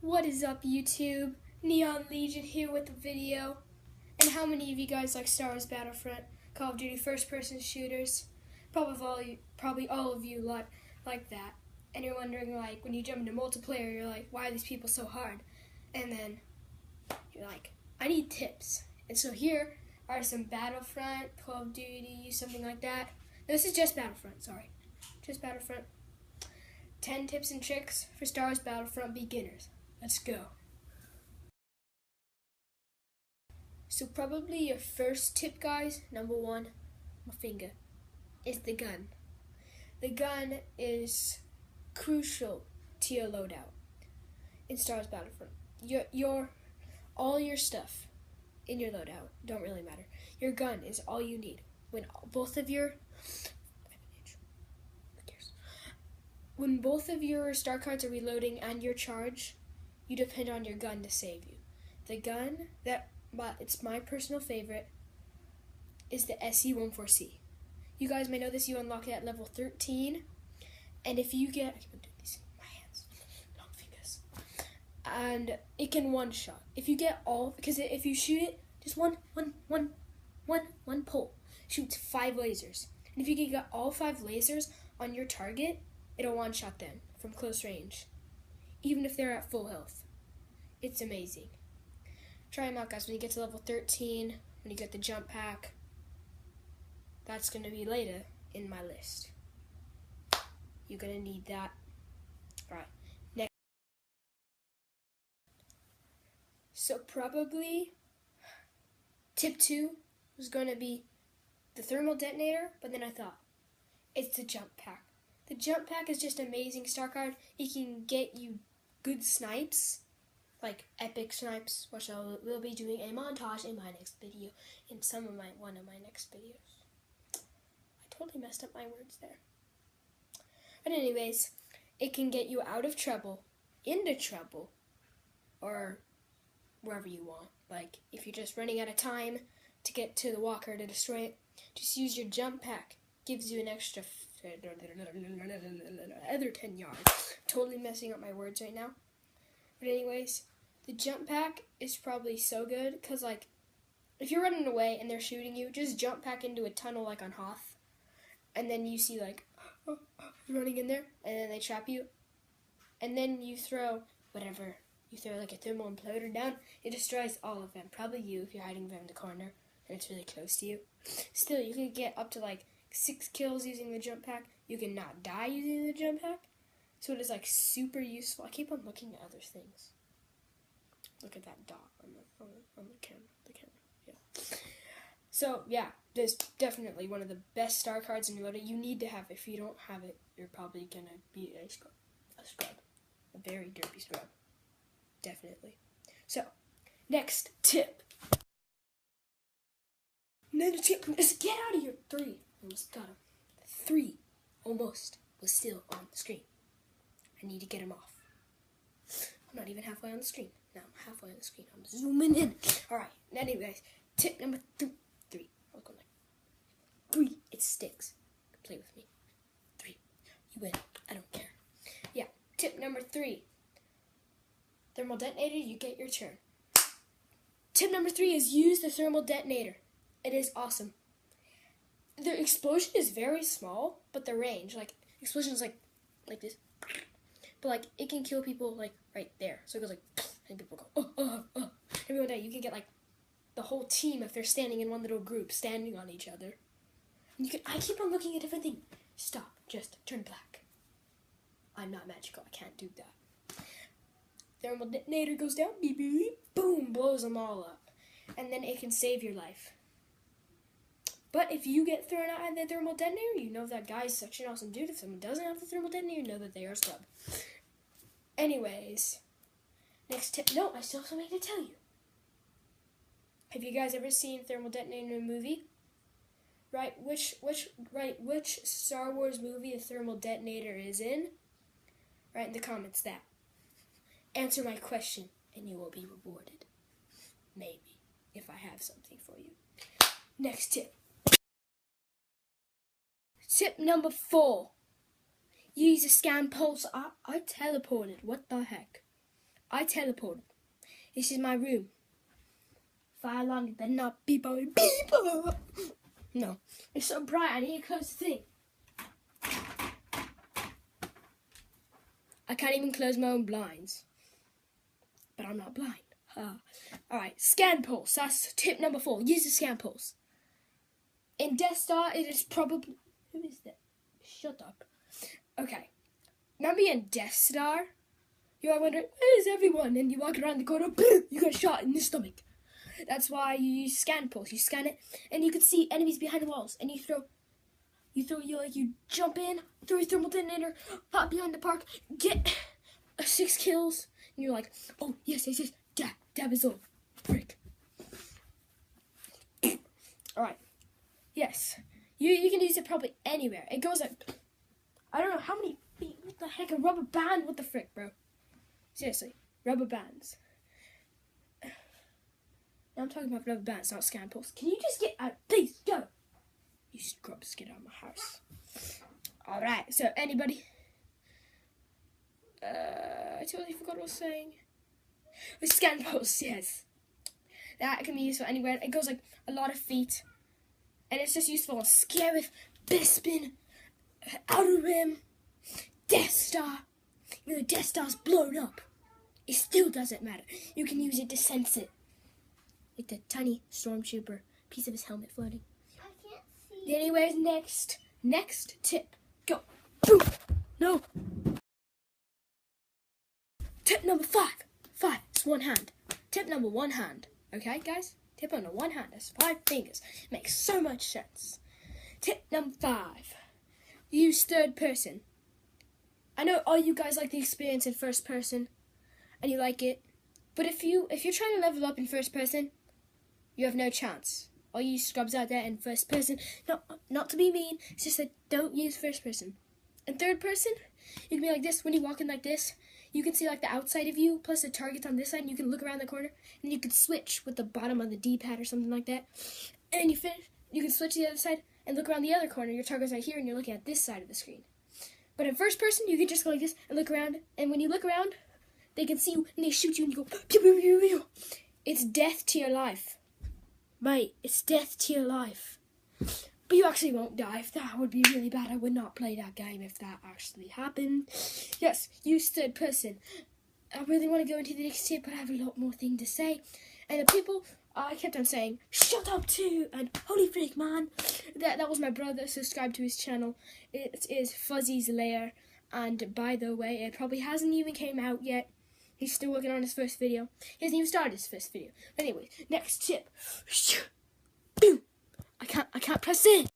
What is up, YouTube? Neon Legion here with a video. And how many of you guys like Star Wars Battlefront, Call of Duty first-person shooters? Probably all of you like that. And you're wondering, like, when you jump into multiplayer, you're like, why are these people so hard? And then you're like, I need tips. And so here are some Battlefront, Call of Duty, something like that. No, this is just Battlefront, sorry. Just Battlefront. 10 tips and tricks for Star Wars Battlefront beginners. Let's go. So probably your first tip, guys, number one, my finger, is the gun. The gun is crucial to your loadout in Star Wars Battlefront. All your stuff in your loadout don't really matter. Your gun is all you need. When both of your star cards are reloading and your charge, you depend on your gun to save you. The gun it's my personal favorite is the SE-14C. You guys may know this. You unlock it at level 13, and if you get, I keep doing this in my hands, long fingers, and it can one shot. If you get all, because if you shoot it, just one pull shoots 5 lasers, and if you can get all 5 lasers on your target, it'll one shot them from close range, even if they're at full health. It's amazing. Try them out, guys. When you get to level 13, when you get the jump pack, that's going to be later in my list. You're going to need that. Alright, next. So probably tip 2 was going to be the thermal detonator, but then I thought, it's the jump pack. The jump pack is just an amazing star card. It can get you good snipes, like epic snipes, which I will be doing a montage in my next video, in one of my next videos. I totally messed up my words there. But anyways, it can get you out of trouble, into trouble, or wherever you want. Like, if you're just running out of time to get to the walker to destroy it, just use your jump pack. Gives you an extra other 10 yards. Totally messing up my words right now. But anyways, the jump pack is probably so good because, like, if you're running away and they're shooting you, just jump pack into a tunnel like on Hoth, and then you see, like, running in there, and then they trap you, and then you throw whatever. You throw, like, a thermal imploder down. It destroys all of them. Probably you if you're hiding behind the corner and it's really close to you. Still, you can get up to, like, 6 kills using the jump pack. You can not die using the jump pack. So it is, like, super useful. I keep on looking at other things. Look at that dot on the camera. Yeah. So yeah, there's definitely one of the best star cards in your loadout. You need to have it. If you don't have it, you're probably gonna be a scrub, a very derpy scrub. Definitely. So, next tip. Another tip is get out of here. 3. Almost got him. 3. Almost was still on the screen. I need to get him off. I'm not even halfway on the screen. Now I'm halfway on the screen. I'm zooming in. Alright, anyways, tip number 3. I was going like 3. It sticks. Play with me. 3. You win. I don't care. Yeah, tip number 3. Thermal detonator, you get your turn. Tip number 3 is use the thermal detonator. It is awesome. The explosion is very small, but the range, like, explosion is like this. But, like, it can kill people, like, right there. So it goes like, and people go, Everyone die. You can get, like, the whole team if they're standing in one little group, standing on each other. And I keep on looking at different things. Stop. Just turn black. I'm not magical. I can't do that. Thermal detonator goes down. Beep, beep, beep. Boom. Blows them all up. And then it can save your life. But if you get thrown out at the thermal detonator, you know that guy's such an awesome dude. If someone doesn't have the thermal detonator, you know that they are a scrub. Anyways, next tip. No, I still have something to tell you. Have you guys ever seen thermal detonator in a movie? Right, which Star Wars movie a thermal detonator is in? Write in the comments that. Answer my question, and you will be rewarded. Maybe, if I have something for you. Next tip. Tip number 4. Use a scan pulse. I teleported. What the heck? I teleported. This is my room. Fire alarm, you better not beep on beep. No, it's so bright. I need to close the thing. I can't even close my own blinds. But I'm not blind. Alright, scan pulse. That's tip number 4. Use the scan pulse. In Death Star, it is probably... Who is that? Shut up. Okay. Remember in Death Star? You are wondering, where is everyone? And you walk around the corner, boom, you get shot in the stomach. That's why you use scan pulse. You scan it, and you can see enemies behind the walls. And you jump in, throw your thermal detonator, pop behind the park, get 6 kills. And you're like, oh, yes, dab is all. Frick. Alright. Yes. You can use it probably anywhere. It goes like, I don't know how many feet. What the heck? A rubber band? What the frick, bro? Seriously. Rubber bands. Now I'm talking about rubber bands, not scan pulse. Can you just get out? Please, go. You scrubs, get out of my house. Alright, so anybody? I totally forgot what I was saying. With scan pulse, yes. That can be used for anywhere. It goes like a lot of feet. And it's just useful on Scarif, Bespin, Outer Rim, Death Star. Even though Death Star's blown up, it still doesn't matter. You can use it to sense it. Like the tiny stormtrooper piece of his helmet floating. I can't see. Anyways, next tip. Go. Boom. No. Tip number 5. 5. It's one hand. Tip number 1 hand. Okay, guys? Tip number 1 hand. That's 5 fingers. Makes so much sense. Tip number 5. Use third person. I know all you guys like the experience in first person, and you like it. But if you're trying to level up in first person, you have no chance. All you scrubs out there in first person, not to be mean, it's just that don't use first person. In third person, you can be like this. When you walk in like this, you can see like the outside of you plus the target on this side, and you can look around the corner, and you can switch with the bottom of the D-pad or something like that. And you finish, you can switch to the other side and look around the other corner. Your target's right here, and you're looking at this side of the screen. But in first person, you can just go like this and look around, and when you look around, they can see you, and they shoot you, and you go, pew, pew, pew, pew. It's death to your life. Mate, it's death to your life. But you actually won't die. If that would be really bad, I would not play that game if that actually happened. Yes, use third person. I really want to go into the next tip, but I have a lot more things to say. And the people, I kept on saying, shut up too, and holy freak, man. That was my brother. Subscribe to his channel. It is Fuzzy's Lair. And by the way, it probably hasn't even came out yet. He's still working on his first video. He hasn't even started his first video. But anyway, next tip. Boom. I can't press in.